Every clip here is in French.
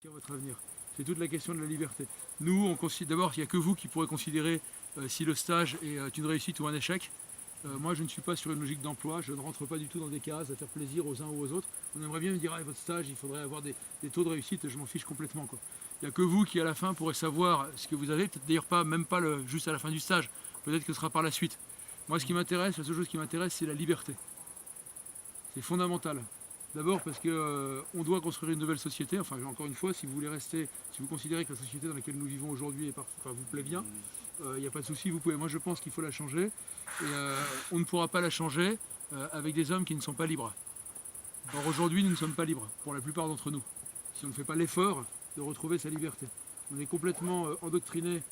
Votre avenir. C'est toute la question de la liberté. Nous, on considère d'abord qu'il n'y a que vous qui pourrez considérer si le stage est une réussite ou un échec. Moi, je ne suis pas sur une logique d'emploi, je ne rentre pas du tout dans des cases à faire plaisir aux uns ou aux autres. On aimerait bien me dire, ah, votre stage, il faudrait avoir des taux de réussite, je m'en fiche complètement, quoi. Il n'y a que vous qui, à la fin, pourrez savoir ce que vous avez, peut-être d'ailleurs pas, même pas juste à la fin du stage, peut-être que ce sera par la suite. Moi, ce qui m'intéresse, la seule chose qui m'intéresse, c'est la liberté. C'est fondamental. D'abord parce que on doit construire une nouvelle société. Enfin, encore une fois, si vous voulez rester, si vous considérez que la société dans laquelle nous vivons aujourd'hui vous plaît bien, il n'y a pas de souci, vous pouvez. Moi, je pense qu'il faut la changer. Et on ne pourra pas la changer avec des hommes qui ne sont pas libres. Or, aujourd'hui, nous ne sommes pas libres, pour la plupart d'entre nous, si on ne fait pas l'effort de retrouver sa liberté. On est complètement endoctriné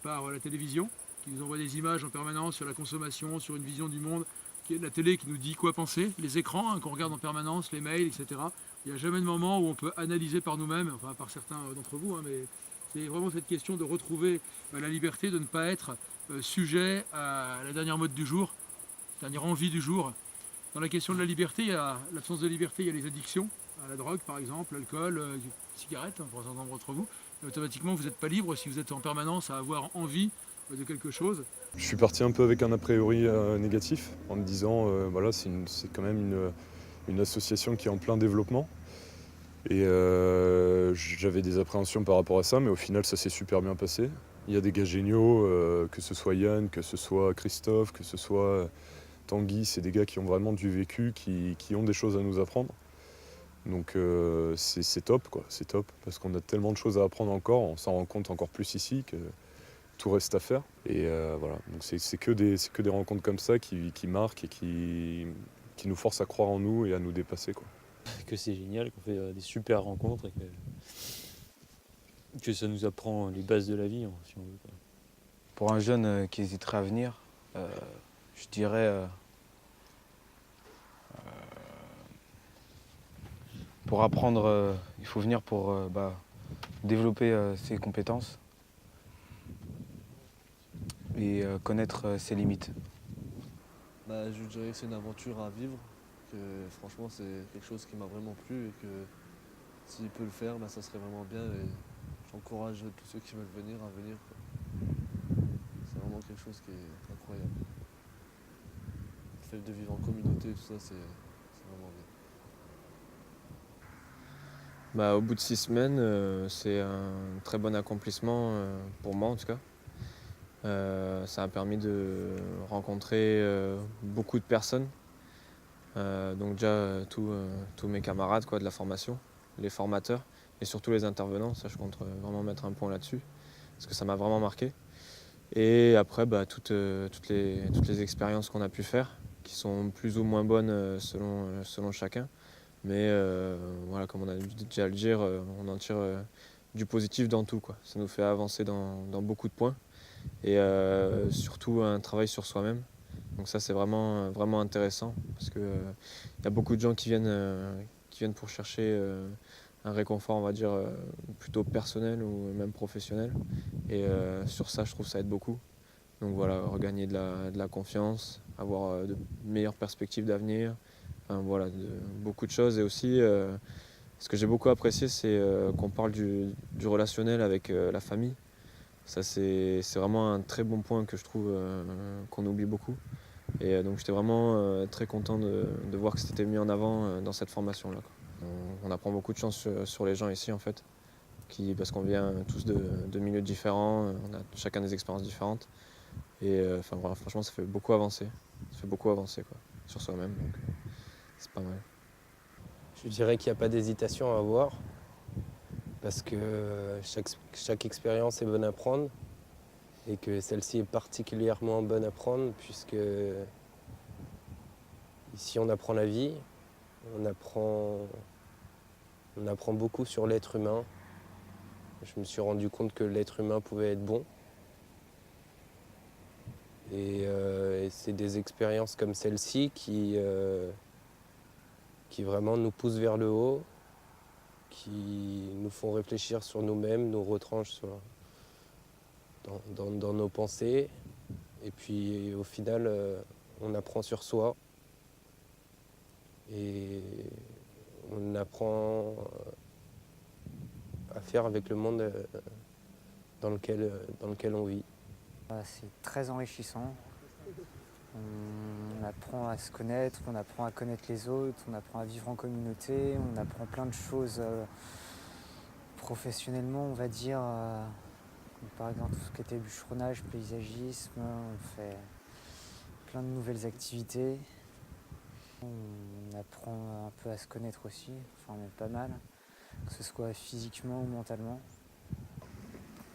par la télévision, qui nous envoie des images en permanence sur la consommation, sur une vision du monde, la télé qui nous dit quoi penser, les écrans qu'on regarde en permanence, les mails, etc. Il n'y a jamais de moment où on peut analyser par nous-mêmes, enfin par certains d'entre vous, mais c'est vraiment cette question de retrouver la liberté, de ne pas être sujet à la dernière mode du jour, dernière envie du jour. Dans la question de la liberté, il y a l'absence de liberté, il y a les addictions, à la drogue par exemple, l'alcool, cigarettes, pour un certain nombre d'entre vous. Et automatiquement, vous n'êtes pas libre si vous êtes en permanence à avoir envie de quelque chose. Je suis parti un peu avec un a priori négatif, en me disant voilà, c'est quand même une association qui est en plein développement. Et j'avais des appréhensions par rapport à ça, mais au final ça s'est super bien passé. Il y a des gars géniaux, que ce soit Yann, que ce soit Christophe, que ce soit Tanguy, c'est des gars qui ont vraiment du vécu, qui ont des choses à nous apprendre. Donc c'est top, quoi, c'est top, parce qu'on a tellement de choses à apprendre encore, on s'en rend compte encore plus ici que tout reste à faire. Et voilà, donc c'est que des rencontres comme ça qui marquent et qui nous forcent à croire en nous et à nous dépasser, quoi. Que c'est génial, qu'on fait des super rencontres et que ça nous apprend les bases de la vie, si on veut, quoi. Pour un jeune qui hésiterait à venir, je dirais pour apprendre, il faut venir pour développer ses compétences et connaître ses limites. Je dirais que c'est une aventure à vivre, que franchement c'est quelque chose qui m'a vraiment plu et que s'il peut le faire, ça serait vraiment bien et j'encourage tous ceux qui veulent venir à venir, quoi. C'est vraiment quelque chose qui est incroyable. Le fait de vivre en communauté, tout ça, c'est vraiment bien. Au bout de 6 semaines, c'est un très bon accomplissement pour moi en tout cas. Ça a permis de rencontrer beaucoup de personnes. Donc déjà tous mes camarades, quoi, de la formation, les formateurs et surtout les intervenants. Ça, je compte vraiment mettre un point là-dessus parce que ça m'a vraiment marqué. Et après, toutes les expériences qu'on a pu faire, qui sont plus ou moins bonnes selon chacun. Mais voilà, comme on a déjà à le dire, on en tire du positif dans tout, quoi. Ça nous fait avancer dans beaucoup de points et surtout un travail sur soi-même. Donc ça, c'est vraiment, vraiment intéressant parce qu'il y a beaucoup de gens qui viennent pour chercher un réconfort, on va dire, plutôt personnel ou même professionnel. Et sur ça, je trouve que ça aide beaucoup. Donc voilà, regagner de la confiance, avoir de meilleures perspectives d'avenir. Enfin, voilà, beaucoup de choses. Et aussi, ce que j'ai beaucoup apprécié, c'est qu'on parle du relationnel avec la famille. Ça, c'est vraiment un très bon point que je trouve qu'on oublie beaucoup. Et donc, j'étais vraiment très content de voir que c'était mis en avant dans cette formation-là, quoi. On apprend beaucoup de choses sur les gens ici, en fait, parce qu'on vient tous de milieux différents, on a chacun des expériences différentes. Et voilà, franchement, ça fait beaucoup avancer. Ça fait beaucoup avancer, quoi, sur soi-même. Donc, c'est pas mal. Je dirais qu'il n'y a pas d'hésitation à avoir parce que chaque expérience est bonne à prendre et que celle-ci est particulièrement bonne à prendre puisque ici on apprend la vie, on apprend beaucoup sur l'être humain. Je me suis rendu compte que l'être humain pouvait être bon. Et c'est des expériences comme celle-ci qui vraiment nous poussent vers le haut, qui nous font réfléchir sur nous-mêmes, nous retranchent dans nos pensées. Et puis au final, on apprend sur soi. Et on apprend à faire avec le monde dans lequel on vit. C'est très enrichissant. On apprend à se connaître, on apprend à connaître les autres, on apprend à vivre en communauté, on apprend plein de choses professionnellement, on va dire. Par exemple, tout ce qui était bûcheronnage, paysagisme, on fait plein de nouvelles activités. On apprend un peu à se connaître aussi, enfin même pas mal, que ce soit physiquement ou mentalement.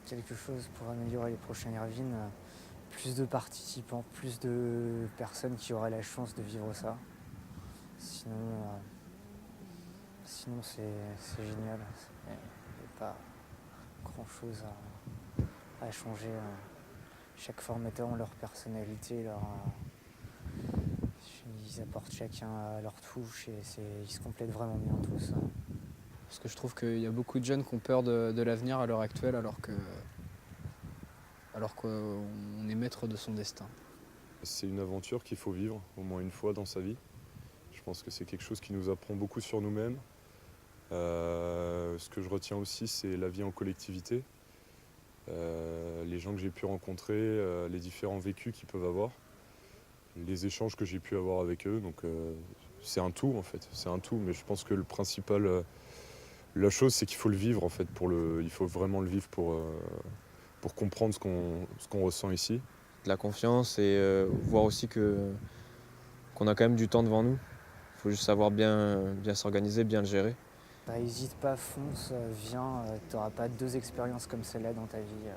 Quelque chose pour améliorer les prochaines Irvine, plus de participants, plus de personnes qui auraient la chance de vivre ça. Sinon c'est génial. Il n'y a pas grand chose à changer. Chaque formateur ont leur personnalité, ils apportent chacun à leur touche et ils se complètent vraiment bien tous. Parce que je trouve qu'il y a beaucoup de jeunes qui ont peur de l'avenir à l'heure actuelle alors qu'on est maître de son destin. C'est une aventure qu'il faut vivre au moins une fois dans sa vie. Je pense que c'est quelque chose qui nous apprend beaucoup sur nous-mêmes. Ce que je retiens aussi, c'est la vie en collectivité. Les gens que j'ai pu rencontrer, les différents vécus qu'ils peuvent avoir, les échanges que j'ai pu avoir avec eux. Donc c'est un tout en fait, c'est un tout. Mais je pense que le principal, la chose, c'est qu'il faut le vivre en fait. Il faut vraiment le vivre pour comprendre ce qu'on ressent ici. De la confiance et voir aussi qu'on a quand même du temps devant nous. Il faut juste savoir bien s'organiser, bien le gérer. N'hésite pas, fonce, viens, tu n'auras pas 2 expériences comme celle-là dans ta vie.